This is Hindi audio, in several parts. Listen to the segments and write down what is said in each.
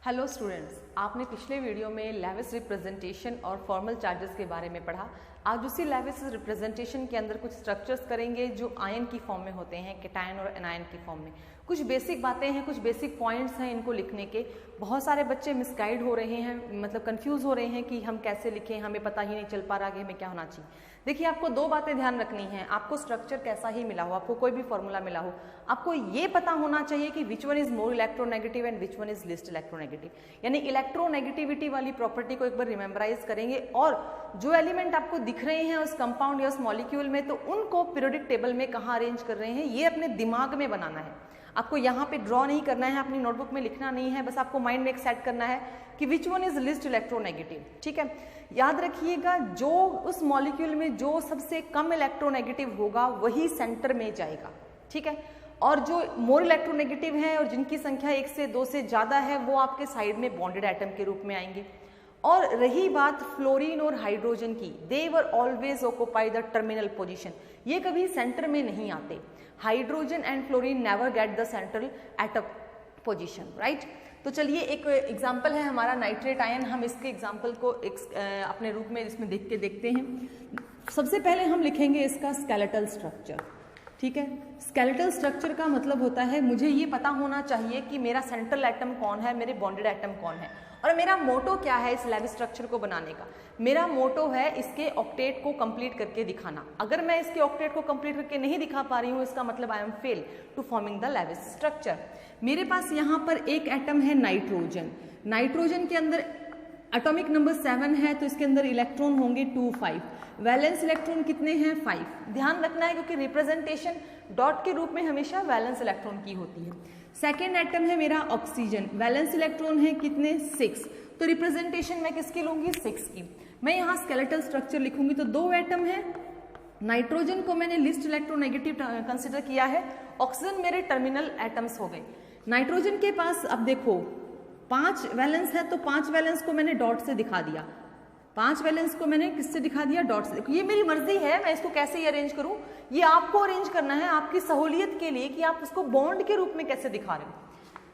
हेलो स्टूडेंट्स, आपने पिछले वीडियो में लेविस रिप्रेजेंटेशन और फॉर्मल चार्जेस के बारे में पढ़ा। आज उसी लेविस रिप्रेजेंटेशन के अंदर कुछ स्ट्रक्चर्स करेंगे जो आयन की फॉर्म में होते हैं, कैटायन और एनायन की फॉर्म में। कुछ बेसिक बातें हैं, कुछ बेसिक पॉइंट्स हैं इनको लिखने के। बहुत सारे बच्चे मिसगाइड हो रहे हैं, मतलब कंफ्यूज हो रहे हैं कि हम कैसे लिखें, हमें पता ही नहीं चल पा रहा कि हमें क्या होना चाहिए। देखिए, आपको दो बातें ध्यान रखनी है। आपको स्ट्रक्चर कैसा ही मिला हो, आपको कोई भी फॉर्मूला मिला हो, आपको ये पता होना चाहिए कि which one is more electronegative and which one is list electronegative. यानी इलेक्ट्रोनेगेटिविटी वाली प्रॉपर्टी को एक बार रिमेम्बराइज करेंगे और जो एलिमेंट आपको दिख रहे हैं उस कंपाउंड या उस मॉलिक्यूल में, तो उनको पीरियोडिक टेबल में कहाँ अरेंज कर रहे हैं ये अपने दिमाग में बनाना है। आपको यहाँ पे ड्रॉ नहीं करना है, अपनी नोटबुक में लिखना नहीं है, बस आपको माइंड में एक सेट करना है कि which one is list electronegative. ठीक है, याद रखिएगा, जो उस मॉलिक्यूल में जो सबसे कम इलेक्ट्रोनेगेटिव होगा वही सेंटर में जाएगा। ठीक है, और जो मोर इलेक्ट्रोनेगेटिव हैं और जिनकी संख्या 1 से 2 से ज़्यादा है वो आपके साइड में बॉन्डेड एटम के रूप में आएंगे। और रही बात फ्लोरीन और हाइड्रोजन की, they were always occupy the terminal position. ये कभी सेंटर में नहीं आते। Hydrogen and fluorine never get the central atom position, right. तो चलिए, एक एग्जाम्पल है हमारा नाइट्रेट आयन। हम इसके एग्जाम्पल को अपने रूप में इसमें देख के देखते हैं। सबसे पहले हम लिखेंगे इसका स्केलेटल स्ट्रक्चर। ठीक है, स्केलेटल स्ट्रक्चर का मतलब होता है मुझे ये पता होना चाहिए कि मेरा सेंट्रल एटम कौन है, मेरे बॉन्डेड एटम कौन है, और मेरा मोटो क्या है इस लेविस स्ट्रक्चर को बनाने का। मेरा मोटो है इसके ऑक्टेट को कंप्लीट करके दिखाना। अगर मैं इसके ऑक्टेट को कंप्लीट करके नहीं दिखा पा रही हूँ, इसका मतलब I am fail to forming the Lewis structure. मेरे पास यहाँ पर एक एटम है नाइट्रोजन। नाइट्रोजन के अंदर एटॉमिक नंबर 7 है, तो इसके अंदर इलेक्ट्रॉन होंगे 2, 5। वैलेंस इलेक्ट्रॉन कितने हैं? 5। ध्यान रखना है क्योंकि रिप्रेजेंटेशन डॉट के रूप में हमेशा वैलेंस इलेक्ट्रॉन की होती है। सेकेंड एटम है मेरा ऑक्सीजन। वैलेंस इलेक्ट्रॉन है कितने? 6। तो रिप्रेजेंटेशन मैं किसकी लूंगी? 6 की। मैं यहाँ स्केलेटल स्ट्रक्चर लिखूंगी तो 2 एटम है। नाइट्रोजन को मैंने लिस्ट इलेक्ट्रोनेगेटिव कंसिडर किया है, ऑक्सीजन मेरे टर्मिनल एटम्स हो गए। नाइट्रोजन के पास अब देखो 5 वैलेंस है, तो 5 वैलेंस को मैंने डॉट से दिखा दिया। 5 वैलेंस को मैंने किससे दिखा दिया? डॉट से। ये मेरी मर्जी है, मैं इसको कैसे ही अरेंज करूं, ये आपको अरेंज करना है आपकी सहूलियत के लिए कि आप उसको बॉन्ड के रूप में कैसे दिखा रहे हो।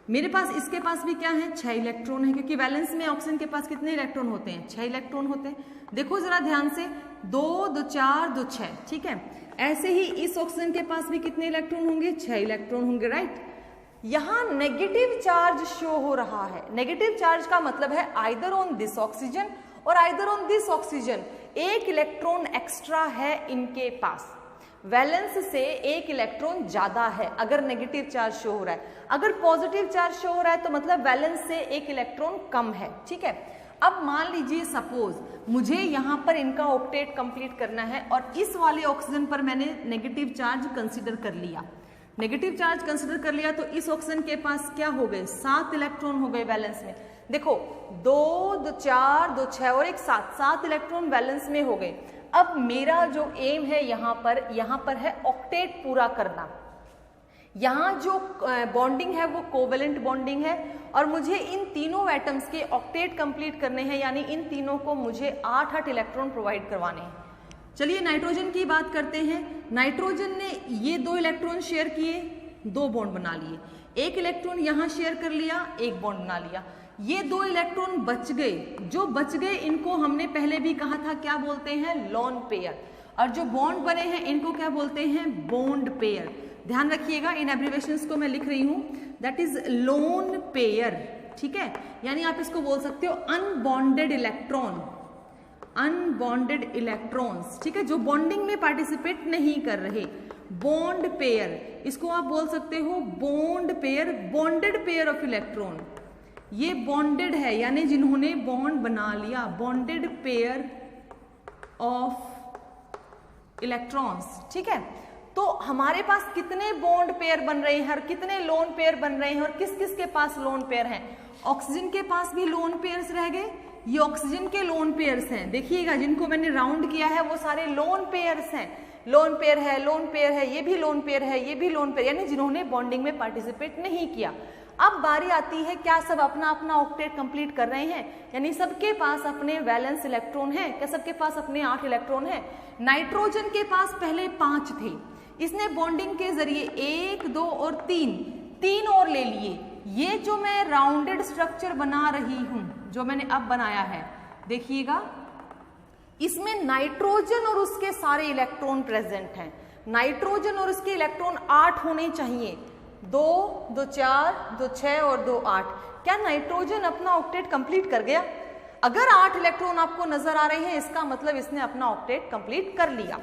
मेरे पास इसके पास भी क्या है? 6 इलेक्ट्रॉन है, क्योंकि वैलेंस में ऑक्सीजन के पास कितने इलेक्ट्रॉन होते हैं? 6 इलेक्ट्रॉन होते हैं। देखो जरा ध्यान से, 2, 2, 4, 2, 6। ठीक है, ऐसे ही इस ऑक्सीजन के पास भी कितने इलेक्ट्रॉन होंगे? 6 इलेक्ट्रॉन होंगे, राइट। यहां नेगेटिव चार्ज शो हो रहा है। नेगेटिव चार्ज का मतलब है आइदर ऑन दिस ऑक्सीजन और either on this oxygen. 1 electron extra है इनके पास, वैलेंस से 1 इलेक्ट्रॉन ज्यादा है अगर नेगेटिव चार्ज शो हो रहा है। अगर पॉजिटिव चार्ज शो हो रहा है तो मतलब वैलेंस से 1 इलेक्ट्रॉन कम है। ठीक है, अब मान लीजिए सपोज मुझे यहाँ पर इनका ऑक्टेट कंप्लीट करना है और इस वाले ऑक्सीजन पर मैंने नेगेटिव चार्ज कंसिडर कर लिया। नेगेटिव चार्ज कंसिडर कर लिया तो इस ऑक्सीजन के पास क्या हो गए? 7 इलेक्ट्रॉन हो गए वैलेंस में। देखो 2, 2, 4, 2, 6 और एक 7 इलेक्ट्रॉन वैलेंस में हो गए। अब मेरा जो एम है यहाँ पर है ऑक्टेट पूरा करना। यहाँ जो बॉन्डिंग है वो कोवेलेंट बॉन्डिंग है और मुझे इन तीनों एटम्स के ऑक्टेट कंप्लीट करने हैं, यानी इन तीनों को मुझे 8 इलेक्ट्रॉन प्रोवाइड करवाने हैं। चलिए नाइट्रोजन की बात करते हैं। नाइट्रोजन ने ये 2 इलेक्ट्रॉन शेयर किए, 2 बॉन्ड बना लिए। 1 इलेक्ट्रॉन यहाँ शेयर कर लिया, 1 बॉन्ड बना लिया। ये 2 इलेक्ट्रॉन बच गए। जो बच गए इनको हमने पहले भी कहा था क्या बोलते हैं? Lone pair. और जो बॉन्ड बने हैं इनको क्या बोलते हैं? Bond pair. ध्यान रखिएगा, इन एब्रिविएशंस को मैं लिख रही हूं, दैट इज लोन पेयर। ठीक है, यानी आप इसको बोल सकते हो अनबॉन्डेड इलेक्ट्रॉन, अनबॉन्डेड इलेक्ट्रॉन्स। ठीक है, जो बॉन्डिंग में पार्टिसिपेट नहीं कर रहे, बॉन्ड पेयर। इसको आप बोल सकते हो bond pair, bonded pair of electron. ये बॉन्डेड है यानी जिन्होंने बॉन्ड बना लिया, बॉन्डेड पेयर ऑफ इलेक्ट्रॉन्स। ठीक है, तो हमारे पास कितने बॉन्ड पेयर बन रहे हैं और कितने लोन पेयर बन रहे हैं और किस किस के पास लोन पेयर हैं? ऑक्सीजन के पास भी लोन पेयर्स रह गए, ये ऑक्सीजन के लोन पेयर्स हैं। देखिएगा जिनको मैंने राउंड किया है वो सारे लोन पेयर्स हैं। लोन पेयर है, लोन पेयर है, ये भी लोन पेयर है, ये भी लोन पेयर, यानी जिन्होंने बॉन्डिंग में पार्टिसिपेट नहीं किया। अब बारी आती है क्या सब अपना अपना ऑक्टेट कंप्लीट कर रहे हैं? यानी सबके पास अपने वैलेंस इलेक्ट्रॉन है। क्या सबके पास अपने 8 इलेक्ट्रॉन है? नाइट्रोजन के पास पहले 5 थे, इसने बॉन्डिंग के जरिए 1, 2 और 3 और ले लिए। ये जो मैं राउंडेड स्ट्रक्चर बना रही हूं, जो मैंने अब बनाया है, देखिएगा इसमें नाइट्रोजन और उसके सारे इलेक्ट्रॉन प्रेजेंट हैं। नाइट्रोजन और उसके इलेक्ट्रॉन 8 होने चाहिए, 2, 2 4, 2 6 और 2 8। क्या नाइट्रोजन अपना ऑक्टेट कंप्लीट कर गया? अगर 8 इलेक्ट्रॉन आपको नजर आ रहे हैं, इसका मतलब इसने अपना ऑक्टेट कंप्लीट कर लिया।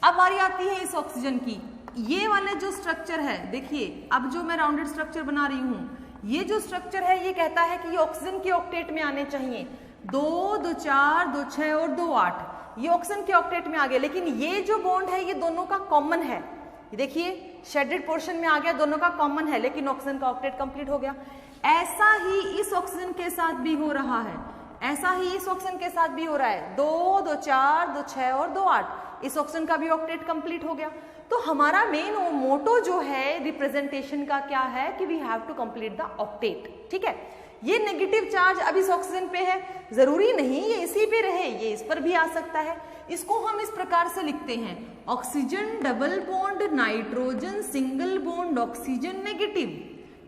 अब बारी आती है इस ऑक्सीजन की। ये वाले जो स्ट्रक्चर है, देखिए अब जो मैं राउंडेड स्ट्रक्चर बना रही हूं, ये जो स्ट्रक्चर है ये कहता है कि ये ऑक्सीजन के ऑक्टेट में आने चाहिए, 2, 2 4, 2 6 और 2 8। ये ऑक्सीजन के ऑक्टेट में आ गया, लेकिन ये जो बॉन्ड है ये दोनों का कॉमन है। देखिए शेडेड पोर्शन में आ गया, दोनों का कॉमन है, लेकिन ऑक्सीजन का ऑक्टेट कंप्लीट हो गया। ऐसा ही इस ऑक्सीजन के साथ भी हो रहा है, ऐसा ही इस ऑक्सीजन के साथ भी हो रहा है, 2, 2 4, 2 6 और 2 8। इस ऑक्सीजन का भी ऑक्टेट कंप्लीट हो गया। तो हमारा मेन मोटो जो है रिप्रेजेंटेशन का क्या है कि we have to complete the octet. ठीक है, ये नेगेटिव चार्ज अब इस ऑक्सीजन पे है, जरूरी नहीं ये इसी पे रहे, ये इस पर भी आ सकता है। इसको हम इस प्रकार से लिखते हैं, oxygen double bond nitrogen single bond oxygen negative.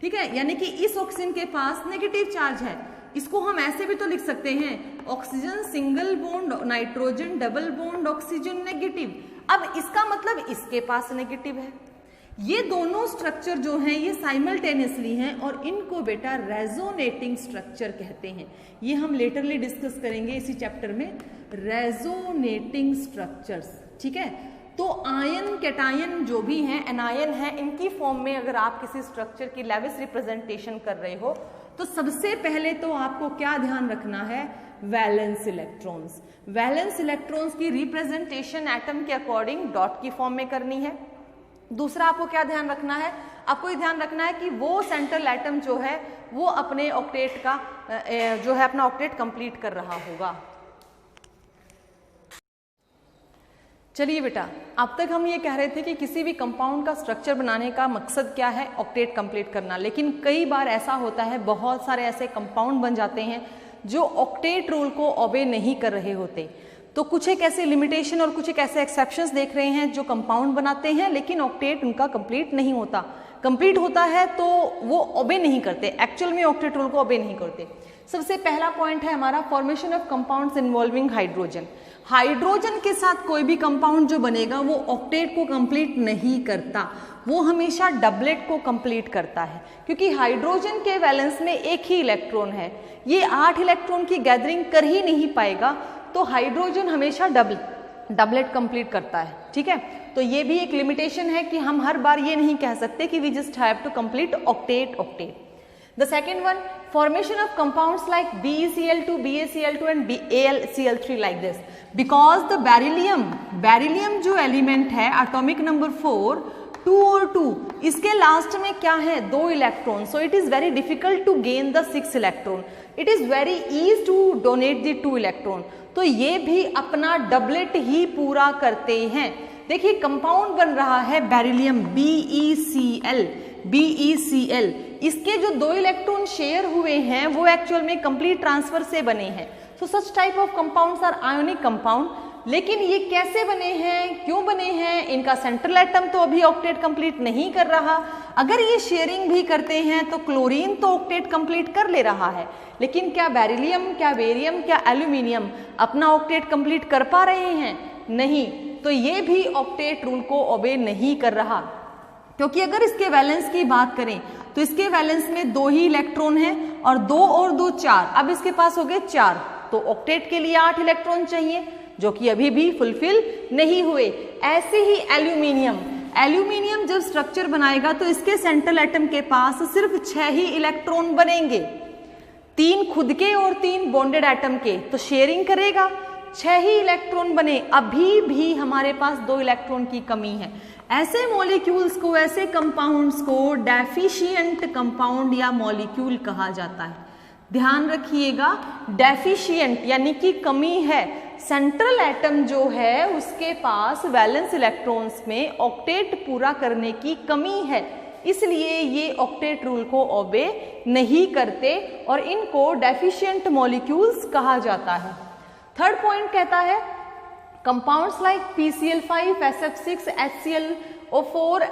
ठीक है, यानी कि इस ऑक्सीजन के पास नेगेटिव चार्ज है। इसको हम ऐसे भी तो लिख सकते हैं, oxygen single bond nitrogen double bond oxygen negative. अब इसका मतलब इसके पास नेगेटिव है। ये दोनों स्ट्रक्चर जो हैं ये साइमल्टेनियसली हैं और इनको बेटा रेजोनेटिंग स्ट्रक्चर कहते हैं। ये हम लेटरली डिस्कस करेंगे इसी चैप्टर में, रेजोनेटिंग स्ट्रक्चर्स। ठीक है, तो आयन कैटायन जो भी हैं, एनायन है, इनकी फॉर्म में अगर आप किसी स्ट्रक्चर की लेविस रिप्रेजेंटेशन कर रहे हो तो सबसे पहले तो आपको क्या ध्यान रखना है, वैलेंस इलेक्ट्रॉन्स। वैलेंस इलेक्ट्रॉन्स की रिप्रेजेंटेशन एटम के अकॉर्डिंग डॉट की फॉर्म में करनी है। दूसरा आपको क्या ध्यान रखना है, आपको ये ध्यान रखना है कि वो सेंट्रल एटम जो है वो अपने ऑक्टेट का जो है अपना ऑक्टेट कंप्लीट कर रहा होगा। चलिए बेटा, अब तक हम ये कह रहे थे कि किसी भी कंपाउंड का स्ट्रक्चर बनाने का मकसद क्या है, ऑक्टेट कंप्लीट करना। लेकिन कई बार ऐसा होता है, बहुत सारे ऐसे कंपाउंड बन जाते हैं जो ऑक्टेट रूल को ओबे नहीं कर रहे होते। तो कुछ एक ऐसे लिमिटेशन और कुछ एक ऐसे एक्सेप्शंस देख रहे हैं जो कंपाउंड बनाते हैं लेकिन ऑक्टेट उनका कंप्लीट नहीं होता। कंप्लीट होता है तो वो ओबे नहीं करते, एक्चुअल में ऑक्टेट रूल को ओबे नहीं करते। सबसे पहला पॉइंट है हमारा formation of compounds involving hydrogen. Hydrogen के साथ कोई भी कंपाउंड जो बनेगा वो ऑक्टेट को कंप्लीट नहीं करता, वो हमेशा डबलेट को कंप्लीट करता है, क्योंकि हाइड्रोजन के वैलेंस में एक ही इलेक्ट्रॉन है, ये 8 इलेक्ट्रॉन की गैदरिंग कर ही नहीं पाएगा, तो हाइड्रोजन हमेशा डबलेट कंप्लीट करता है। ठीक है, तो ये भी एक लिमिटेशन है कि हम हर बार ये नहीं कह सकते कि we just have to complete octet. The second one, formation of compounds like BeCl2, BaCl2 and AlCl3 like this. Because the beryllium जो एलिमेंट है एटॉमिक नंबर 4, 2 और 2, इसके लास्ट में क्या है, 2 electron. So it is very difficult to gain the 6 electron, it is very easy to donate the 2 electron. तो ये भी अपना डबलेट ही पूरा करते हैं। देखिए कंपाउंड बन रहा है बेरिलियम, BeCl, इसके जो 2 इलेक्ट्रॉन शेयर हुए हैं वो एक्चुअल में कंप्लीट ट्रांसफर से बने हैं। So such type of compounds are ionic compound. लेकिन ये कैसे बने हैं, क्यों बने हैं, इनका सेंट्रल एटम तो अभी ऑक्टेट कंप्लीट नहीं कर रहा। अगर ये शेयरिंग भी करते हैं तो क्लोरीन तो ऑक्टेट कंप्लीट कर ले रहा है, लेकिन क्या बेरिलियम, क्या बेरियम, क्या एल्यूमिनियम अपना ऑक्टेट कंप्लीट कर पा रहे हैं? नहीं। तो ये भी ऑक्टेट रूल को ओबे नहीं कर रहा, क्योंकि अगर इसके वैलेंस की बात करें तो इसके वैलेंस में 2 ही इलेक्ट्रॉन हैं और 2 और 2 4, अब इसके पास हो गए 4, तो ऑक्टेट के लिए 8 इलेक्ट्रॉन चाहिए जो कि अभी भी फुलफिल नहीं हुए। ऐसे ही एल्यूमिनियम जब स्ट्रक्चर बनाएगा तो इसके सेंट्रल एटम के पास सिर्फ 6 ही इलेक्ट्रॉन बनेंगे, 3 खुद के और 3 बॉन्डेड एटम के, तो शेयरिंग करेगा, 6 ही इलेक्ट्रॉन बने, अभी भी हमारे पास 2 इलेक्ट्रॉन की कमी है। ऐसे मॉलिक्यूल्स को, ऐसे कंपाउंड्स को डेफिशिएंट कंपाउंड या मॉलिक्यूल कहा जाता है। ध्यान रखिएगा, डेफिशिएंट यानी कि कमी है। सेंट्रल एटम जो है उसके पास वैलेंस इलेक्ट्रॉन्स में ऑक्टेट पूरा करने की कमी है, इसलिए ये ऑक्टेट रूल को ओबे नहीं करते और इनको डेफिशिएंट मॉलिक्यूल्स कहा जाता है। थर्ड पॉइंट कहता है compounds like PCl5, SF6, HClO4,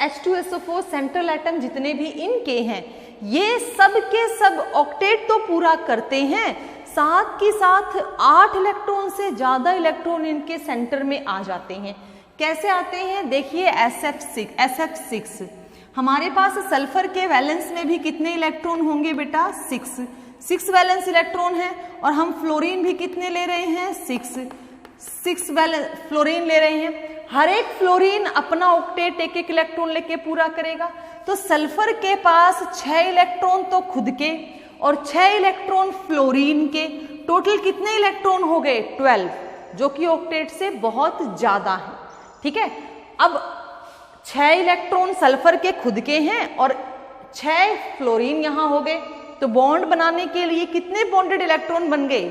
H2SO4, central atom जितने भी इनके हैं ये सब के सब ऑक्टेट तो पूरा करते हैं, साथ के साथ 8 इलेक्ट्रॉन से ज्यादा इलेक्ट्रॉन इनके सेंटर में आ जाते हैं। कैसे आते हैं? देखिए SF6 हमारे पास सल्फर के वैलेंस में भी कितने इलेक्ट्रॉन होंगे बेटा? 6 वैलेंस इलेक्ट्रॉन है। और हम फ्लोरीन भी कितने ले रहे हैं? 6 वैलेंस फ्लोरीन ले रहे हैं। हर एक फ्लोरीन अपना ऑक्टेट एक एक इलेक्ट्रॉन लेके पूरा करेगा। तो सल्फर के पास 6 इलेक्ट्रॉन तो खुद के और 6 इलेक्ट्रॉन फ्लोरीन के, टोटल कितने इलेक्ट्रॉन हो गए? 12, जो कि ऑक्टेट से बहुत ज्यादा है। ठीक है, अब 6 इलेक्ट्रॉन सल्फर के खुद के हैं और 6 फ्लोरीन यहाँ हो गए, तो बॉन्ड बनाने के लिए कितने बॉन्डेड इलेक्ट्रॉन बन गए?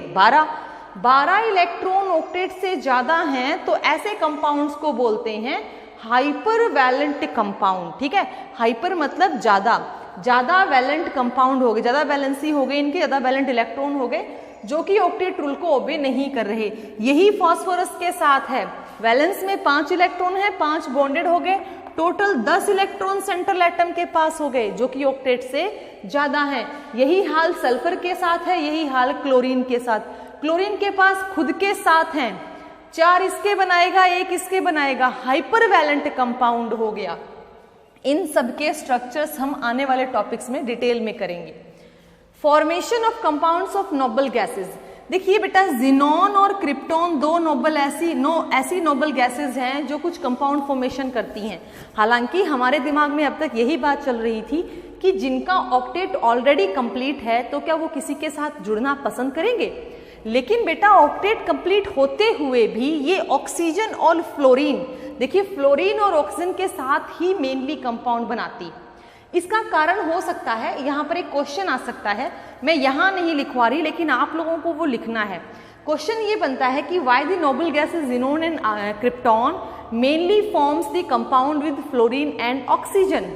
12 इलेक्ट्रॉन ऑक्टेट से ज्यादा हैं, तो ऐसे कंपाउंड्स को बोलते हैं हाइपर वैलेंट कंपाउंड। ठीक है, हाइपर मतलब ज्यादा वैलेंट कंपाउंड हो गए, ज्यादा वैलेंसी हो गई इनके, ज्यादा वैलेंट इलेक्ट्रॉन हो गए, जो कि ऑक्टेट रूल को ओबे नहीं कर रहे। यही फास्फोरस के साथ है, वैलेंस में 5 इलेक्ट्रॉन है, 5 बॉन्डेड हो गए, टोटल 10 इलेक्ट्रॉन सेंट्रल एटम के पास हो गए, जो कि ऑक्टेट से ज्यादा है। यही हाल सल्फर के साथ है, यही हाल क्लोरीन के साथ। क्लोरीन के पास खुद के साथ हैं, 4 इसके बनाएगा, 1 इसके बनाएगा, हाइपर वैलेंट कंपाउंड हो गया। इन सब के स्ट्रक्चर्स हम आने वाले टॉपिक्स में डिटेल में करेंगे। Formation of compounds of noble gases. देखिए बेटा, जिनॉन और क्रिप्टॉन 2 ऐसी नोबल गैसेस हैं जो कुछ कंपाउंड फॉर्मेशन करती हैं। हालांकि हमारे दिमाग में अब तक यही बात चल रही थी कि जिनका ऑक्टेट ऑलरेडी कंप्लीट है तो क्या वो किसी के साथ जुड़ना पसंद करेंगे, लेकिन बेटा ऑक्टेट कंप्लीट होते हुए भी ये ऑक्सीजन और फ्लोरीन, देखिए फ्लोरीन और ऑक्सीजन के साथ ही मेनली कंपाउंड बनाती। इसका कारण हो सकता है, यहाँ पर एक क्वेश्चन आ सकता है, मैं यहाँ नहीं लिखवा रही लेकिन आप लोगों को वो लिखना है। क्वेश्चन ये बनता है कि why the noble gases xenon and krypton mainly forms the compound with fluorine and oxygen.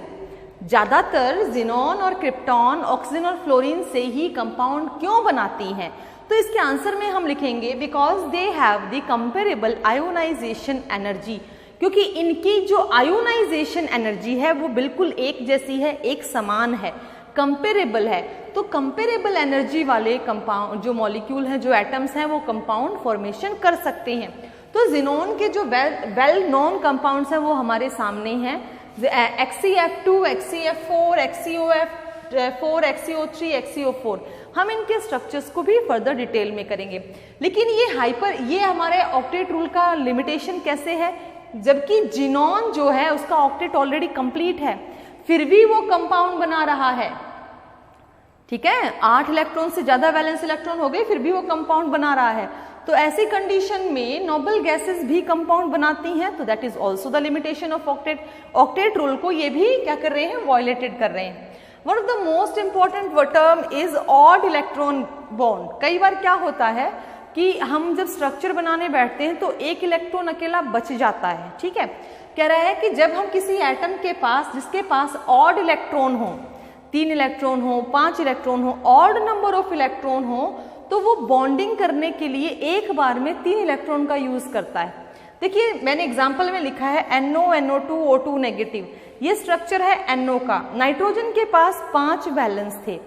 ज्यादातर जिनोन और क्रिप्टॉन ऑक्सीजन और फ्लोरीन से ही कंपाउंड क्यों बनाती हैं? तो इसके आंसर में हम लिखेंगे because they have the comparable ionization energy, क्योंकि इनकी जो आयोनाइजेशन एनर्जी है वो बिल्कुल एक जैसी है, एक समान है, कंपेरेबल है। तो कंपेरेबल एनर्जी वाले कंपाउंड जो मॉलिक्यूल हैं, जो एटम्स हैं, वो कंपाउंड फॉर्मेशन कर सकते हैं। तो जिनोन के जो वेल नोन कंपाउंड्स हैं वो हमारे सामने हैं, XeF2, XeF4, XeOF4, XeO3, XeO4। हम इनके स्ट्रक्चर्स को भी फर्दर डिटेल में करेंगे। लेकिन ये हमारे ऑक्टेट रूल का लिमिटेशन कैसे है? जबकि जिनॉन जो है उसका ऑक्टेट ऑलरेडी कंप्लीट है, फिर भी वो कंपाउंड बना रहा है। ठीक है, 8 इलेक्ट्रॉन से ज्यादा वैलेंस इलेक्ट्रॉन हो गए, फिर भी वो कंपाउंड बना रहा है। तो ऐसी कंडीशन में नोबल गैसेस भी कंपाउंड बनाती हैं, तो that is also the limitation of octet. Octet rule को ये भी क्या कर रहे हैं? वायलेटेड कर रहे हैं। One of the most important term is odd electron bond. कई बार क्या होता है कि हम जब स्ट्रक्चर बनाने बैठते हैं तो एक इलेक्ट्रॉन अकेला बच जाता है। ठीक है, कह रहा है कि जब हम किसी एटम के पास जिसके पास ऑड इलेक्ट्रॉन हो, 3 इलेक्ट्रॉन हो, 5 इलेक्ट्रॉन हो, ऑड नंबर ऑफ इलेक्ट्रॉन हो, तो वो बॉन्डिंग करने के लिए एक बार में 3 इलेक्ट्रॉन का यूज करता है। देखिए मैंने एग्जाम्पल में लिखा है NO, NO2, O2 नेगेटिव। ये स्ट्रक्चर है NO का। नाइट्रोजन के पास 5 वैलेंस थे,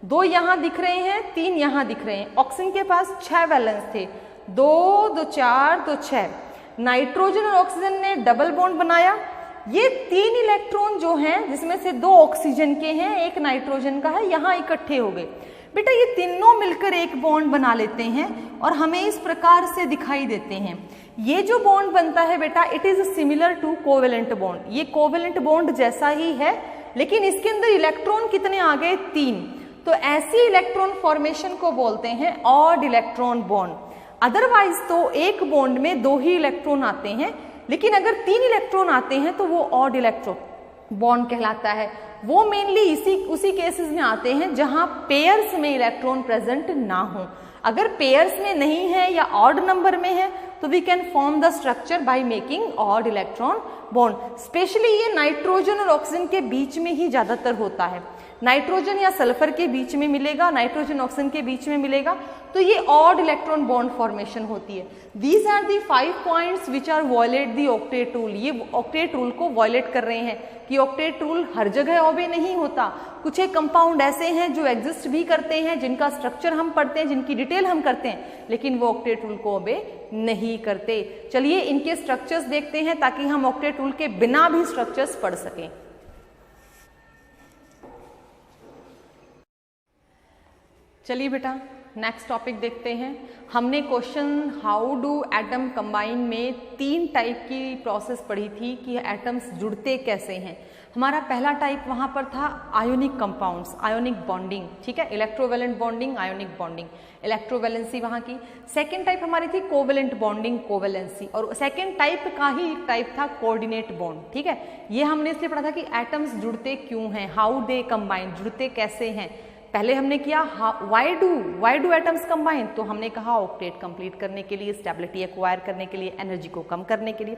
2 यहाँ दिख रहे हैं, 3 यहाँ दिख रहे हैं। ऑक्सीजन के पास 6 वैलेंस थे, 2, 2, 4, 2, 6। नाइट्रोजन और ऑक्सीजन ने डबल बॉन्ड बनाया। ये 3 इलेक्ट्रॉन जो हैं, जिसमें से 2 ऑक्सीजन के हैं, 1 नाइट्रोजन का है, यहाँ इकट्ठे हो गए। बेटा ये तीनों मिलकर एक बॉन्ड बना लेते हैं और हमें इस प्रकार से दिखाई देते हैं। ये जो बॉन्ड बनता है बेटा, it is similar to covalent bond. ये कोवेलेंट बॉन्ड जैसा ही है, लेकिन इसके अंदर इलेक्ट्रॉन कितने आ गए? 3। तो ऐसी इलेक्ट्रॉन फॉर्मेशन को बोलते हैं ऑड इलेक्ट्रॉन बॉन्ड। अदरवाइज तो एक बॉन्ड में 2 ही इलेक्ट्रॉन आते हैं, लेकिन अगर 3 इलेक्ट्रॉन आते हैं तो वो ऑड इलेक्ट्रॉन बॉन्ड कहलाता है। वो मेनली उसी केसेस में आते हैं जहां पेयर्स में इलेक्ट्रॉन प्रेजेंट ना हो। अगर पेयर्स में नहीं है या ऑड नंबर में है तो we can form the structure by making odd electron bond. Specially ये नाइट्रोजन और ऑक्सीजन के बीच में ही ज्यादातर होता है। नाइट्रोजन या सल्फर के बीच में मिलेगा, नाइट्रोजन ऑक्सीजन के बीच में मिलेगा, तो ये ऑड इलेक्ट्रॉन बॉन्ड फॉर्मेशन होती है। These are the 5 points which are violate the octet rule. ये ऑक्टेट रूल को वायलेट कर रहे हैं कि ऑक्टेट रूल हर जगह ओबे नहीं होता। कुछ एक कंपाउंड ऐसे हैं जो एग्जिस्ट भी करते हैं, जिनका स्ट्रक्चर हम पढ़ते हैं, जिनकी डिटेल हम करते हैं, लेकिन वो ऑक्टेट रूल को ओबे नहीं करते। चलिए इनके स्ट्रक्चर्स देखते हैं ताकि हम ऑक्टेट रूल के बिना भी स्ट्रक्चर्स पढ़ सकें। चलिए बेटा नेक्स्ट टॉपिक देखते हैं। हमने question how do atom combine में 3 टाइप की प्रोसेस पढ़ी थी कि एटम्स जुड़ते कैसे हैं। हमारा पहला टाइप वहां पर था आयोनिक कंपाउंड्स, आयोनिक बॉन्डिंग, ठीक है, electrovalent bonding, ionic bonding, electrovalency वहां की। सेकेंड टाइप हमारी थी कोवेलेंट बॉन्डिंग, कोवेलेंसी, और सेकेंड टाइप का ही एक टाइप था कोऑर्डिनेट बॉन्ड, ठीक है। ये हमने इसलिए पढ़ा था कि एटम्स जुड़ते क्यों हैं, हाउ दे कंबाइन, जुड़ते कैसे हैं। पहले हमने किया व्हाई डू एटम्स कंबाइन, तो हमने कहा ऑक्टेट कंप्लीट करने के लिए, स्टेबिलिटी एक्वायर करने के लिए, एनर्जी को कम करने के लिए।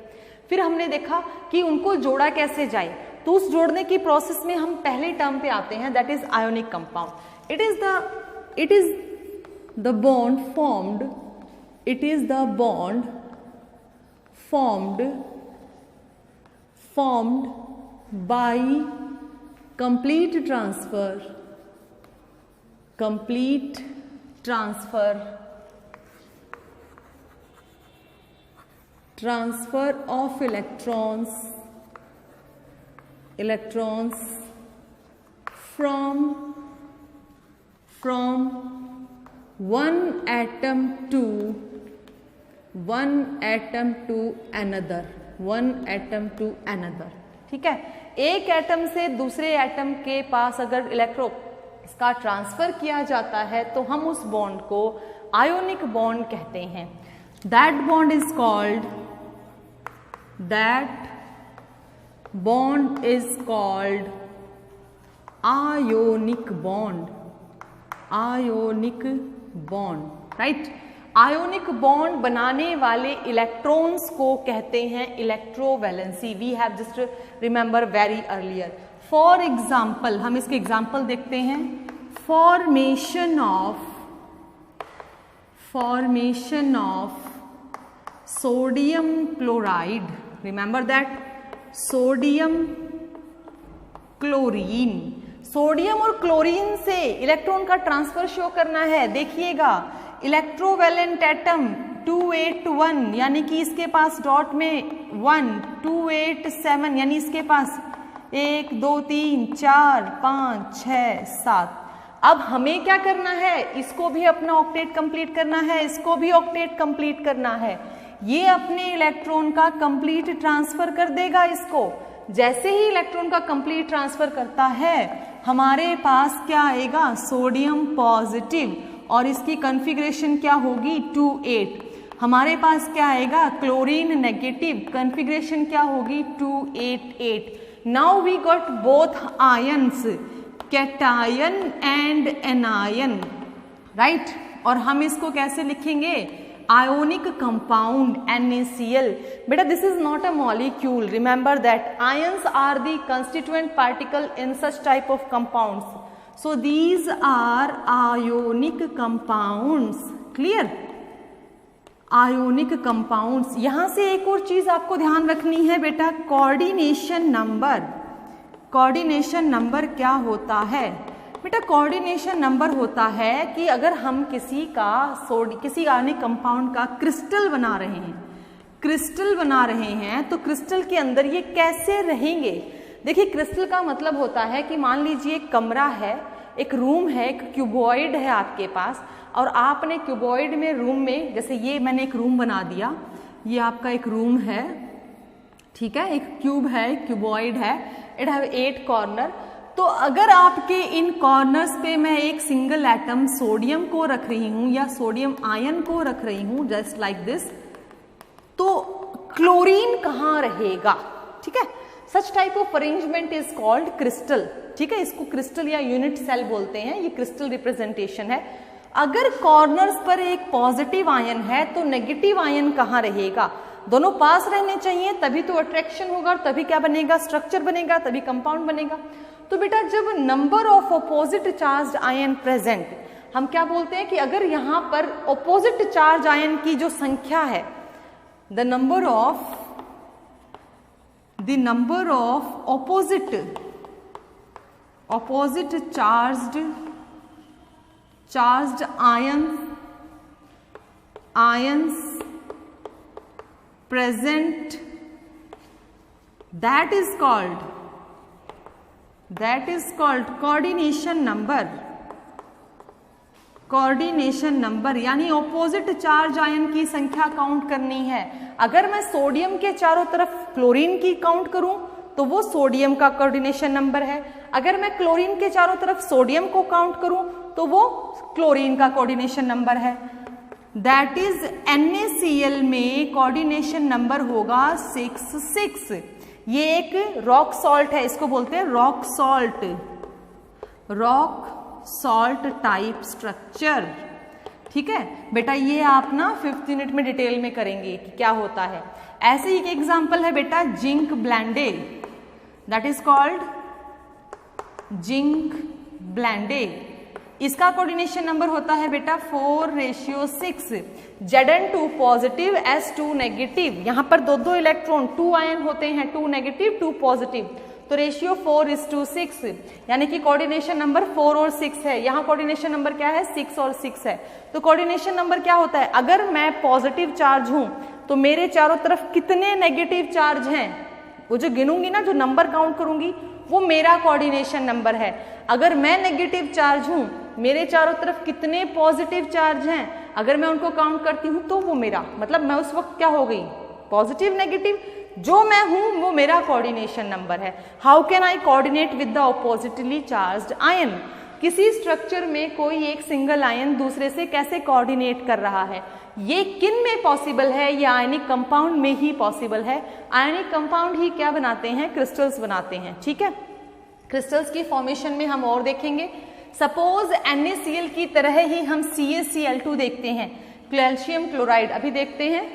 फिर हमने देखा कि उनको जोड़ा कैसे जाए, तो उस जोड़ने की प्रोसेस में हम पहले टर्म पे आते हैं, that is ionic compound. It is the bond formed by complete transfer of electrons from one atom to another, ठीक है। एक एटम से दूसरे एटम के पास अगर इसका ट्रांसफर किया जाता है तो हम उस बॉन्ड को आयोनिक बॉन्ड कहते हैं। That bond is called ionic bond, right. Ionic bond बनाने वाले इलेक्ट्रॉन्स को कहते हैं electrovalency. We have just remember very earlier. For example, हम इसके एग्जाम्पल देखते हैं। Formation of sodium chloride, remember that, sodium chlorine. Sodium और क्लोरीन से इलेक्ट्रॉन का ट्रांसफर शो करना है। देखिएगा इलेक्ट्रोवैलेंट एटम 281, यानी कि इसके पास डॉट में 1, 287, यानी इसके पास 1 2 3 4 5 6 7। अब हमें क्या करना है, इसको भी अपना ऑक्टेट कंप्लीट करना है, इसको भी ऑक्टेट कंप्लीट करना है। ये अपने इलेक्ट्रॉन का कंप्लीट ट्रांसफर कर देगा इसको। जैसे ही इलेक्ट्रॉन का कंप्लीट ट्रांसफर करता है हमारे पास क्या आएगा, सोडियम पॉजिटिव, और इसकी कॉन्फ़िगरेशन क्या होगी 2,8। हमारे पास क्या आएगा, क्लोरीन नेगेटिव, कॉन्फ़िगरेशन क्या होगी 2,8,8। Now we got both ions, cation and anion, right. और हम इसको कैसे लिखेंगे, आयोनिक कंपाउंड NaCl। बेटा this is not a molecule, remember that ions are the constituent particle in such type of compounds. So these are ionic compounds, clear? Ionic compounds. यहां से एक और चीज आपको ध्यान रखनी है बेटा, कोऑर्डिनेशन नंबर क्या होता है बेटा? कोऑर्डिनेशन नंबर होता है कि अगर हम किसी आयोनिक कंपाउंड का क्रिस्टल बना रहे हैं तो क्रिस्टल के अंदर ये कैसे रहेंगे। देखिए क्रिस्टल का मतलब होता है कि मान लीजिए एक कमरा है, एक रूम है, एक क्यूबॉइड है आपके पास, और आपने क्यूबॉइड में रूम में, जैसे ये मैंने एक रूम बना दिया, ये आपका एक रूम है, ठीक है, एक क्यूब है, एक क्यूबॉइड है, इट हैव 8 कॉर्नर। तो अगर आपके इन कॉर्नर्स पे मैं एक सिंगल एटम सोडियम को रख रही हूं या सोडियम आयन को रख रही हूं, जस्ट लाइक दिस, तो क्लोरीन कहाँ रहेगा, ठीक है। सच type of arrangement is called crystal, ठीक है। इसको क्रिस्टल या यूनिट सेल बोलते हैं, ये क्रिस्टल रिप्रेजेंटेशन है। अगर कॉर्नर्स पर एक पॉजिटिव आयन है तो नेगेटिव आयन कहाँ रहेगा, दोनों पास रहने चाहिए, तभी तो अट्रैक्शन होगा और तभी क्या बनेगा, स्ट्रक्चर बनेगा, तभी कंपाउंड बनेगा। तो बेटा जब number of opposite charge ion present, हम क्या बोलते हैं कि अगर यहां पर ऑपोजिट चार्ज आयन की जो संख्या है, the number of opposite charged ions present, that is called coordination number। यानी ऑपोजिट चार्ज आयन की संख्या काउंट करनी है। अगर मैं सोडियम के चारों तरफ क्लोरीन की काउंट करूं तो वो सोडियम का कोऑर्डिनेशन नंबर है। अगर मैं क्लोरीन के चारों तरफ सोडियम को काउंट करूं तो वो क्लोरीन का कोऑर्डिनेशन नंबर है। दैट इज NaCl में कोऑर्डिनेशन नंबर होगा 6 ये एक रॉक सॉल्ट है, इसको बोलते हैं रॉक सॉल्ट टाइप स्ट्रक्चर। ठीक है बेटा, ये आप ना 5th यूनिट में डिटेल में करेंगे कि क्या होता है। ऐसे ही एक एग्जांपल है बेटा zinc blende, that is called zinc blende. इसका कोऑर्डिनेशन नंबर होता है बेटा 4:6, Zn2 पॉजिटिव S2 नेगेटिव। यहाँ पर दो इलेक्ट्रॉन 2 आयन होते हैं, 2 नेगेटिव 2 पॉजिटिव, तो रेशियो 4:6, यानी कि कोऑर्डिनेशन नंबर 4 और 6 है। यहाँ कोऑर्डिनेशन नंबर क्या है 6 और 6 है। तो कोऑर्डिनेशन नंबर क्या होता है, अगर मैं पॉजिटिव चार्ज हूं तो मेरे चारों तरफ कितने नेगेटिव चार्ज हैं, वो जो गिनूंगी ना, जो नंबर काउंट करूंगी, वो मेरा कोऑर्डिनेशन नंबर है। अगर मैं नेगेटिव चार्ज हूं, मेरे चारों तरफ कितने पॉजिटिव चार्ज हैं, अगर मैं उनको काउंट करती हूं तो वो मेरा, मतलब मैं उस वक्त क्या हो गई, पॉजिटिव नेगेटिव, जो मैं हूं वो मेरा कोऑर्डिनेशन नंबर है। How can I coordinate with the oppositely charged ion. किसी स्ट्रक्चर में कोई एक सिंगल आयन दूसरे से कैसे कोऑर्डिनेट कर रहा है, ये किन में पॉसिबल है, ये आयनिक कंपाउंड में ही पॉसिबल है। आयनिक कंपाउंड ही क्या बनाते हैं, क्रिस्टल्स बनाते हैं। ठीक है, क्रिस्टल्स की फॉर्मेशन में हम और देखेंगे। सपोज NaCl की तरह ही हम CaCl2 देखते हैं, कैल्शियम क्लोराइड, अभी देखते हैं।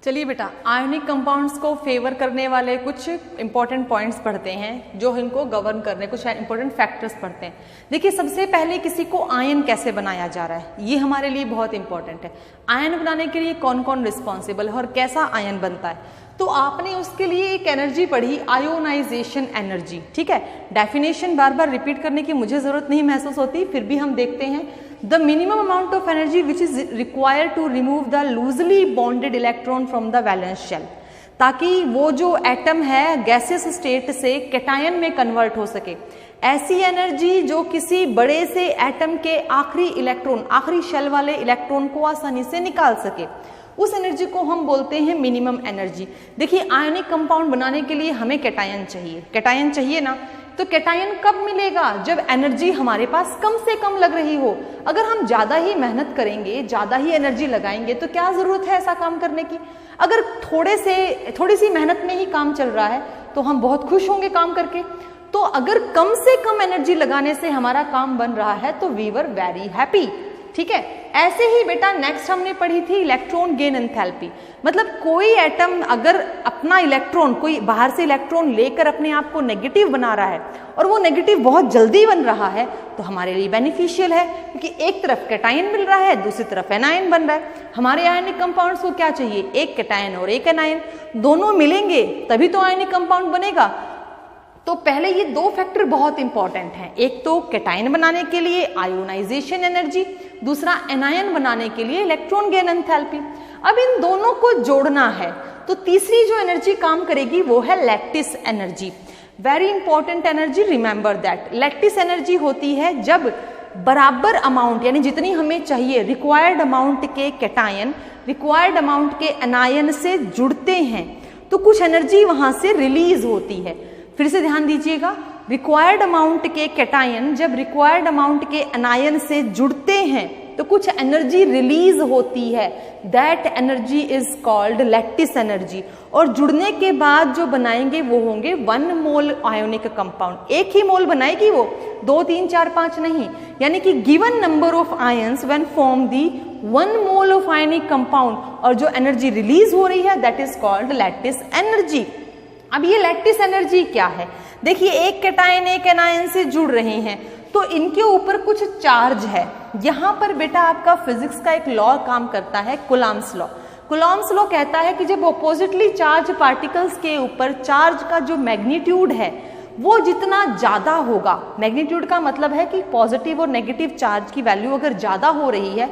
चलिए बेटा, आयनिक कंपाउंड्स को फेवर करने वाले कुछ इंपॉर्टेंट पॉइंट्स पढ़ते हैं, जो इनको गवर्न करने, कुछ इंपॉर्टेंट फैक्टर्स पढ़ते हैं। देखिए, सबसे पहले किसी को आयन कैसे बनाया जा रहा है, ये हमारे लिए बहुत इंपॉर्टेंट है। आयन बनाने के लिए कौन कौन रिस्पॉन्सिबल है और कैसा आयन बनता है, तो आपने उसके लिए एक एनर्जी पढ़ी, आयोनाइजेशन एनर्जी। ठीक है, डेफिनेशन बार बार रिपीट करने की मुझे जरूरत नहीं महसूस होती, फिर भी हम देखते हैं। The minimum amount of energy which is required to remove the loosely bonded electron from the valence shell, ताकि वो जो एटम है गैसियस स्टेट से कैटायन में कन्वर्ट हो सके। ऐसी एनर्जी जो किसी बड़े से एटम के आखिरी इलेक्ट्रॉन, आखिरी शेल वाले इलेक्ट्रॉन को आसानी से निकाल सके, उस एनर्जी को हम बोलते हैं मिनिमम एनर्जी। देखिए, आयनिक कंपाउंड बनाने के लिए हमें कैटायन चाहिए, कैटायन चाहिए ना, तो कैटायन कब मिलेगा, जब एनर्जी हमारे पास कम से कम लग रही हो। अगर हम ज्यादा ही मेहनत करेंगे, ज्यादा ही एनर्जी लगाएंगे, तो क्या जरूरत है ऐसा काम करने की। अगर थोड़ी सी मेहनत में ही काम चल रहा है तो हम बहुत खुश होंगे काम करके। तो अगर कम से कम एनर्जी लगाने से हमारा काम बन रहा है तो वी वर वेरी हैप्पी। ठीक है, ऐसे ही बेटा नेक्स्ट हमने पढ़ी थी इलेक्ट्रॉन गेन एंथैल्पी। मतलब कोई एटम अगर अपना इलेक्ट्रॉन, कोई बाहर से इलेक्ट्रॉन लेकर अपने आप को नेगेटिव बना रहा है और वो नेगेटिव बहुत जल्दी बन रहा है, तो हमारे लिए बेनिफिशियल है, क्योंकि एक तरफ कैटायन मिल रहा है, दूसरी तरफ एनायन बन रहा है। हमारे आयनिक कंपाउंड्स को क्या चाहिए, एक कैटायन और एक एनायन, दोनों मिलेंगे तभी तो आयनिक कंपाउंड बनेगा। तो पहले ये दो फैक्टर बहुत इंपॉर्टेंट हैं, एक तो कैटायन बनाने के लिए आयोनाइजेशन एनर्जी, दूसरा एनायन बनाने के लिए इलेक्ट्रॉन गेन एंथैल्पी। अब इन दोनों को जोड़ना है, तो तीसरी जो एनर्जी काम करेगी वो है lattice energy. Very important energy, remember that. Lattice energy होती है जब बराबर अमाउंट, यानी जितनी हमें चाहिए, रिक्वायर्ड अमाउंट के कैटायन रिक्वायर्ड अमाउंट के एनायन से जुड़ते हैं, तो कुछ एनर्जी वहां से रिलीज होती है। फिर से ध्यान दीजिएगा, रिक्वायर्ड अमाउंट के कैटायन जब रिक्वायर्ड अमाउंट के एनायन से जुड़ते हैं तो कुछ एनर्जी रिलीज होती है, that energy is called lattice energy. और जुड़ने के बाद जो बनाएंगे वो होंगे 1 मोल आयोनिक कंपाउंड। एक ही मोल बनाएगी वो, 2, 3, 4, 5 नहीं, यानी कि given number of ions when form the 1 mole of ionic compound, और जो एनर्जी रिलीज हो रही है that is called lattice energy. अब ये लैटिस एनर्जी क्या है? देखिए, एक कैटायन एक एनायन से जुड़ रहे हैं तो इनके ऊपर कुछ चार्ज है। यहाँ पर बेटा आपका फिजिक्स का एक लॉ काम करता है, कूलॉम्स लॉ। कूलॉम्स लॉ कहता है कि जब अपोजिटली चार्ज पार्टिकल्स के ऊपर चार्ज का जो मैग्नीट्यूड है वो जितना ज़्यादा होगा, मैग्नीट्यूड का मतलब है कि पॉजिटिव और नेगेटिव चार्ज की वैल्यू अगर ज़्यादा हो रही है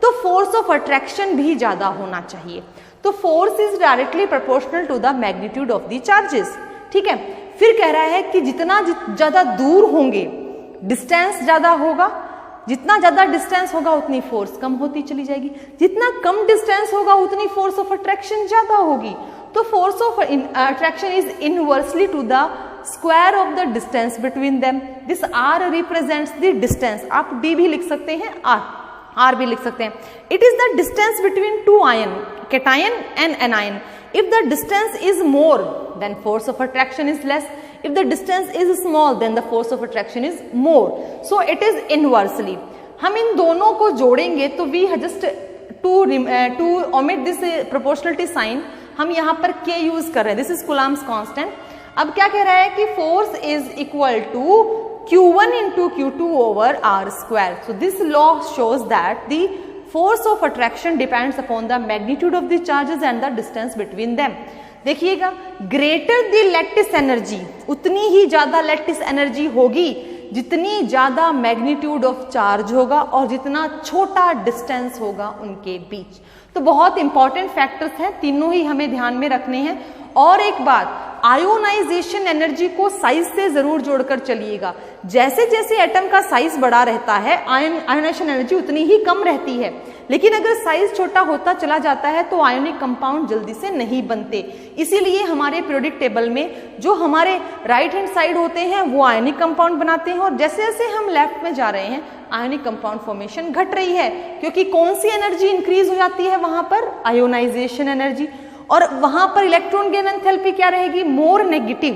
तो फोर्स ऑफ अट्रैक्शन भी ज़्यादा होना चाहिए। तो force is directly proportional to the magnitude of the charges. ठीक है, फिर कह रहा है कि जितना ज़्यादा दूर होंगे डिस्टेंस ज़्यादा होगा, जितना ज़्यादा डिस्टेंस होगा उतनी फोर्स कम होती चली जाएगी, जितना कम डिस्टेंस होगा उतनी फोर्स ऑफ अट्रैक्शन ज़्यादा होगी। तो force of attraction is inversely to the square of the distance between them. This R represents the distance. आप डी भी लिख सकते हैं, आर भी लिख सकते हैं। It is the distance between two ion, cation and anion. If the distance is more then force of attraction is less, if the distance is small then the force of attraction is more, so it is inversely। हम इन दोनों को जोड़ेंगे तो we just to omit this proportionality sign हम यहाँ पर K यूज कर रहे हैं, this is Coulomb's constant। अब क्या कह रहा है कि force is equal to Q1 into Q2 over R square। So this law shows that the force of attraction depends upon the magnitude of the charges and the distance between them। देखिएगा, ग्रेटर द लैटिस एनर्जी, उतनी ही ज्यादा लैटिस एनर्जी होगी जितनी ज्यादा मैग्नीट्यूड ऑफ चार्ज होगा और जितना छोटा डिस्टेंस होगा उनके बीच। तो बहुत इंपॉर्टेंट फैक्टर्स हैं, तीनों ही हमें ध्यान में रखने हैं। और एक बात, आयोनाइजेशन एनर्जी को साइज से जरूर जोड़कर चलिएगा। जैसे जैसे एटम का साइज बड़ा रहता है आयोनाइजेशन एनर्जी उतनी ही कम रहती है, लेकिन अगर साइज छोटा होता चला जाता है तो आयोनिक कंपाउंड जल्दी से नहीं बनते। इसीलिए हमारे पीरियोडिक टेबल में जो हमारे राइट हैंड साइड होते हैं वो आयोनिक कंपाउंड बनाते हैं, और जैसे जैसे हम लेफ्ट में जा रहे हैं आयोनिक कंपाउंड फॉर्मेशन घट रही है, क्योंकि कौन सी एनर्जी इंक्रीज हो जाती है वहां पर? Ionization energy. और वहां पर इलेक्ट्रॉन गेन एंथैल्पी क्या रहेगी? More negative.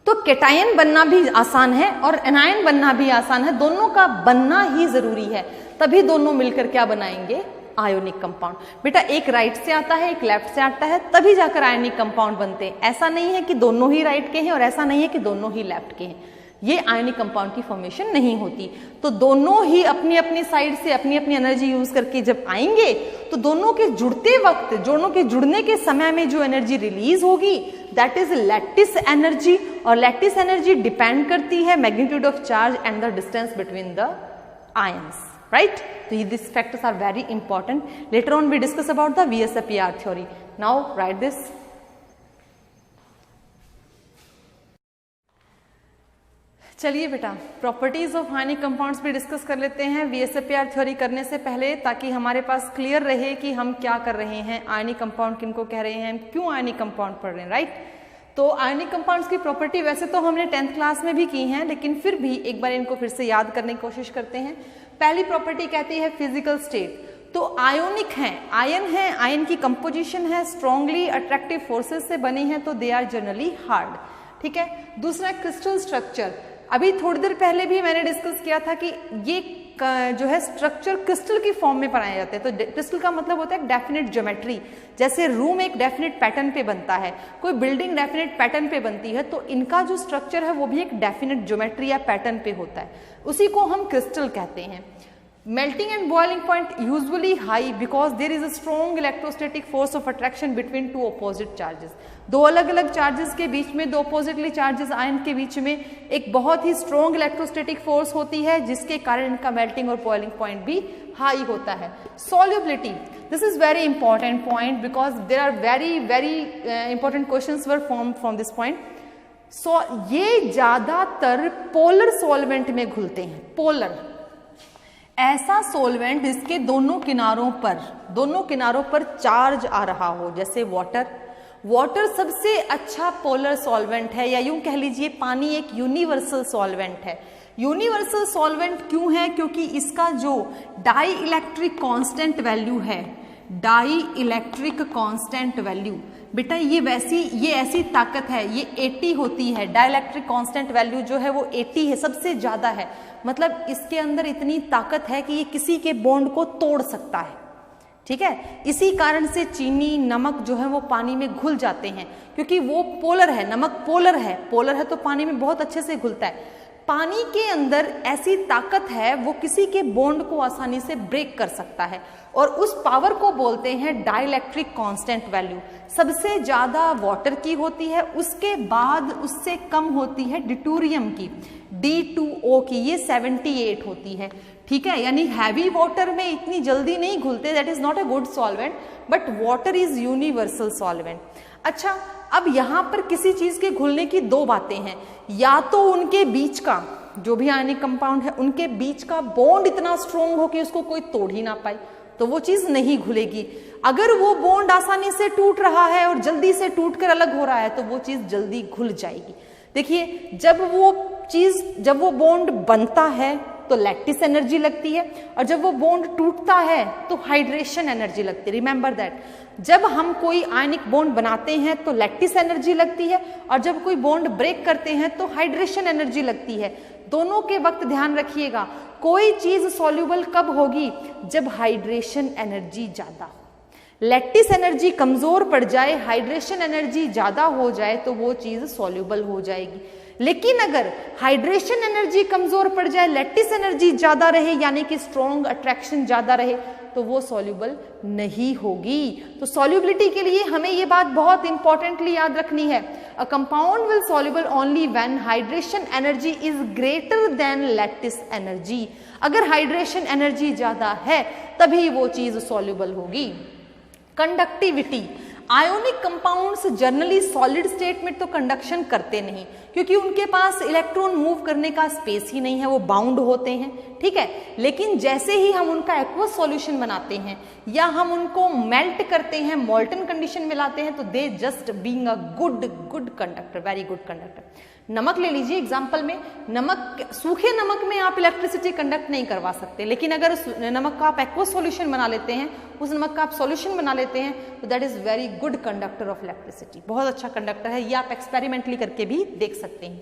तो कैटायन बनना भी आसान है और एनायन बनना भी आसान है, दोनों का बनना ही जरूरी है, तभी दोनों मिलकर क्या बनाएंगे? Ionic compound. बेटा एक राइट से आता है एक लेफ्ट से आता है, तभी जाकर आयोनिक कंपाउंड बनते हैं। ऐसा नहीं है कि दोनों ही राइट के हैं और ऐसा नहीं है कि दोनों ही लेफ्ट के हैं, ये आयोनिक कंपाउंड की फॉर्मेशन नहीं होती। तो दोनों ही अपनी अपनी साइड से अपनी अपनी एनर्जी यूज करके जब आएंगे तो दोनों के जुड़ते वक्त, दोनों के जुड़ने के समय में जो एनर्जी रिलीज होगी दैट इज लैटिस एनर्जी, और लैटिस एनर्जी डिपेंड करती है magnitude of charge and the distance between the ions, right? So these factors are very important. Later on we discuss about the VSEPR theory. Now write this. चलिए बेटा, प्रॉपर्टीज ऑफ आयनिक कंपाउंड्स भी डिस्कस कर लेते हैं VSEPR थ्योरी करने से पहले, ताकि हमारे पास क्लियर रहे कि हम क्या कर रहे हैं, आयनिक कंपाउंड किनको कह रहे हैं, क्यों आयनिक कंपाउंड पढ़ रहे हैं, राइट? तो आयनिक कंपाउंड्स की प्रॉपर्टी वैसे तो हमने 10th क्लास में भी की हैं, लेकिन फिर भी एक बार इनको फिर से याद करने की कोशिश करते हैं। पहली प्रॉपर्टी कहती है फिजिकल स्टेट। तो आयोनिक हैं, आयन है, आयन की कंपोजिशन है, स्ट्रॉन्गली अट्रैक्टिव फोर्सेस से बने हैं, तो दे आर जनरली हार्ड। ठीक है। दूसरा क्रिस्टल स्ट्रक्चर, अभी थोड़ी देर पहले भी मैंने डिस्कस किया था कि ये जो है स्ट्रक्चर क्रिस्टल की फॉर्म में बनाए जाते हैं। तो क्रिस्टल का मतलब होता है डेफिनेट ज्योमेट्री, जैसे रूम एक डेफिनेट पैटर्न पे बनता है, कोई बिल्डिंग डेफिनेट पैटर्न पे बनती है, तो इनका जो स्ट्रक्चर है वो भी एक डेफिनेट ज्योमेट्री या पैटर्न पे होता है, उसी को हम क्रिस्टल कहते हैं। Melting and boiling point usually high because there is a strong electrostatic force of attraction between two opposite charges. दो अलग अलग चार्जेस के बीच में, दो अपोजिटली चार्जेस आयन के बीच में एक बहुत ही स्ट्रॉन्ग इलेक्ट्रोस्टैटिक फोर्स होती है, जिसके कारण इनका मेल्टिंग और बॉइलिंग पॉइंट भी हाई होता है। Solubility, this is very important point because there are very important questions were form from this point. ये ज्यादातर पोलर सॉल्वेंट में घुलते हैं। पोलर ऐसा सॉल्वेंट जिसके दोनों किनारों पर चार्ज आ रहा हो, जैसे वाटर सबसे अच्छा पोलर सॉल्वेंट है, या यूं कह लीजिए पानी एक यूनिवर्सल सॉल्वेंट है। यूनिवर्सल सॉल्वेंट क्यों है? क्योंकि इसका जो डाई इलेक्ट्रिक कांस्टेंट वैल्यू है, डाई इलेक्ट्रिक कांस्टेंट वैल्यू, बेटा ये ऐसी ताकत है, ये 80 होती है। डाई इलेक्ट्रिक कांस्टेंट वैल्यू जो है वो 80 है, सबसे ज्यादा है। मतलब इसके अंदर इतनी ताकत है कि ये किसी के बॉन्ड को तोड़ सकता है, ठीक है। इसी कारण से चीनी, नमक जो है वो पानी में घुल जाते हैं, क्योंकि वो पोलर है, नमक पोलर है तो पानी में बहुत अच्छे से घुलता है। पानी के अंदर ऐसी ताकत है, वो किसी के बॉन्ड को आसानी से ब्रेक कर सकता है, और उस पावर को बोलते हैं डाइलेक्ट्रिक कांस्टेंट वैल्यू। सबसे ज्यादा वाटर की होती है, उसके बाद उससे कम होती है डिटूरियम की, D2O की, ये 78 होती है, ठीक है। यानी हैवी वाटर में इतनी जल्दी नहीं घुलते, that is not a good solvent, but water is universal solvent. अच्छा, अब यहाँ पर किसी चीज के घुलने की दो बातें हैं, या तो उनके बीच का जो भी आयनिक कंपाउंड है, उनके बीच का बॉन्ड इतना स्ट्रॉन्ग हो कि उसको कोई तोड़ ही ना पाए, तो वो चीज नहीं घुलेगी। अगर वो बॉन्ड आसानी से टूट रहा है और जल्दी से टूटकर अलग हो रहा है, तो वो चीज जल्दी घुल जाएगी। देखिए, जब वो बॉन्ड बनता है तो लैटिस एनर्जी लगती है, और जब वो बॉन्ड टूटता है तो हाइड्रेशन एनर्जी लगती है। रिमेंबर दैट, जब हम कोई आयनिक बॉन्ड बनाते हैं तो लैटिस एनर्जी लगती है, और जब कोई बॉन्ड ब्रेक करते हैं तो हाइड्रेशन एनर्जी लगती है। दोनों के वक्त ध्यान रखिएगा, कोई चीज सॉल्यूबल कब होगी, जब हाइड्रेशन एनर्जी ज्यादा हो। लैटिस एनर्जी कमजोर पड़ जाए, हाइड्रेशन एनर्जी ज्यादा हो जाए, तो वो चीज सॉल्यूबल हो जाएगी। लेकिन अगर हाइड्रेशन एनर्जी कमजोर पड़ जाए, लैटिस एनर्जी ज्यादा रहे, यानी कि स्ट्रॉन्ग अट्रैक्शन ज्यादा रहे, तो वो सॉल्यूबल नहीं होगी। तो सॉल्युबिलिटी के लिए हमें ये बात बहुत इंपॉर्टेंटली याद रखनी है, a compound will soluble only when hydration energy is greater than lattice energy. अगर हाइड्रेशन एनर्जी ज्यादा है तभी वो चीज सॉल्युबल होगी। Conductivity, ionic compounds generally solid state में तो कंडक्शन करते नहीं, क्योंकि उनके पास इलेक्ट्रॉन मूव करने का स्पेस ही नहीं है, वो बाउंड होते हैं, ठीक है। लेकिन जैसे ही हम उनका एक्वस सॉल्यूशन बनाते हैं या हम उनको मेल्ट करते हैं, मोल्टन कंडीशन में लाते हैं, तो they just being a good conductor, very good conductor. नमक ले लीजिए एग्जाम्पल में, सूखे नमक में आप इलेक्ट्रिसिटी कंडक्ट नहीं करवा सकते, लेकिन अगर नमक का आप एक्वस सॉल्यूशन बना लेते हैं, उस नमक का आप सॉल्यूशन बना लेते हैं, तो that is very good conductor of electricity, बहुत अच्छा कंडक्टर है। ये आप एक्सपेरिमेंटली करके भी देख सकते हैं।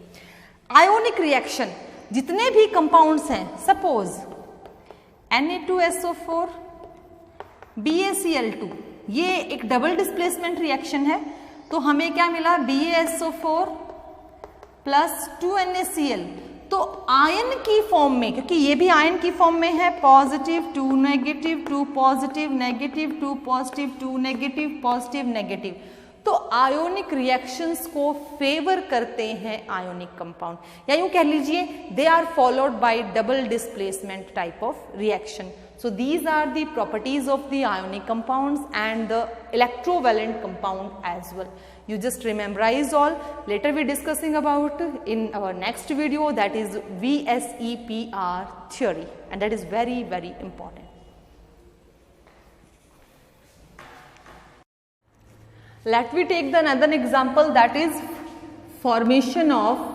आयोनिक रिएक्शन, जितने भी कंपाउंड्स हैं, सपोज Na2SO4 BaCl2, ये एक डबल डिस्प्लेसमेंट रिएक्शन है, तो हमें क्या मिला, BaSO4 प्लस 2NaCl। तो आयन की फॉर्म में, क्योंकि ये भी आयन की फॉर्म में है, positive 2 negative 2 positive negative 2 positive 2 negative positive negative, तो आयोनिक रिएक्शंस को फेवर करते हैं आयोनिक कंपाउंड, या यूं कह लीजिए they are followed by double displacement type of reaction. So these are the properties of the ionic compounds and the electrovalent compound as well. You just memorize all. Later we discussing about in our next video, that is VSEPR theory, and that is very, very important. Let me take the another example, that is formation of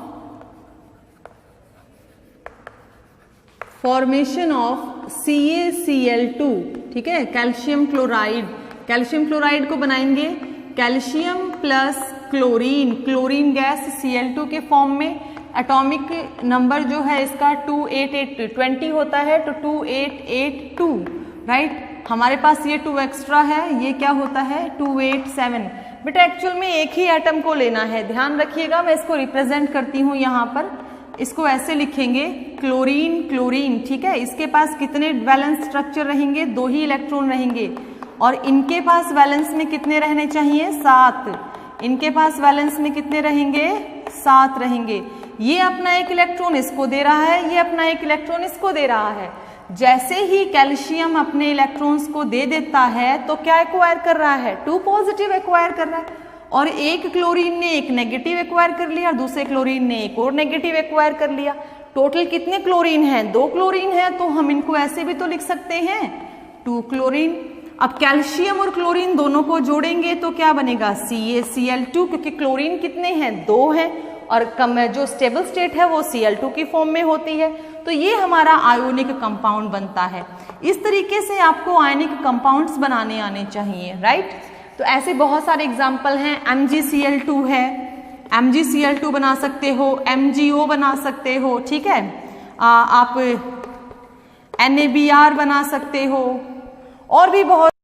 CaCl2, ठीक है, कैल्शियम क्लोराइड। कैल्शियम क्लोराइड को बनाएंगे calcium plus chlorine, chlorine gas Cl2 के फॉर्म में। एटॉमिक नंबर जो है इसका 2882 होता है, तो 2882, राइट। हमारे पास ये 2 एक्स्ट्रा है, ये क्या होता है 287। बट एक्चुअल में एक ही एटम को लेना है, ध्यान रखिएगा। मैं इसको रिप्रेजेंट करती हूँ यहाँ पर, इसको ऐसे लिखेंगे क्लोरीन क्लोरीन, ठीक है। इसके पास कितने वैलेंस स्ट्रक्चर रहेंगे, 2 ही इलेक्ट्रॉन रहेंगे, और इनके पास वैलेंस में कितने रहने चाहिए, 7। इनके पास वैलेंस में कितने रहेंगे, 7 रहेंगे। ये अपना एक इलेक्ट्रॉन इसको दे रहा है, ये अपना एक इलेक्ट्रॉन इसको दे रहा है। जैसे ही कैल्शियम अपने इलेक्ट्रॉन्स को दे देता है, तो क्या एक्वायर कर रहा है, 2 पॉजिटिव एक्वायर कर रहा है, और एक क्लोरीन ने एक नेगेटिव एक्वायर कर लिया, और दूसरे क्लोरीन ने एक और नेगेटिव एक्वायर कर लिया। टोटल कितने क्लोरीन हैं, 2 क्लोरीन है, तो हम इनको ऐसे भी तो लिख सकते हैं 2 क्लोरीन। अब कैल्शियम और क्लोरीन दोनों को जोड़ेंगे तो क्या बनेगा, CaCl2, क्योंकि क्लोरीन कितने हैं, 2 हैं, और जो स्टेबल स्टेट है वो Cl2 की फॉर्म में होती है। तो ये हमारा आयोनिक कंपाउंड बनता है। इस तरीके से आपको आयोनिक कंपाउंड्स बनाने आने चाहिए, राइट। तो ऐसे बहुत सारे एग्जाम्पल हैं, MgCl2 है, MgCl2 बना सकते हो, MgO बना सकते हो, ठीक है। आप NaBr बना सकते हो, और भी बहुत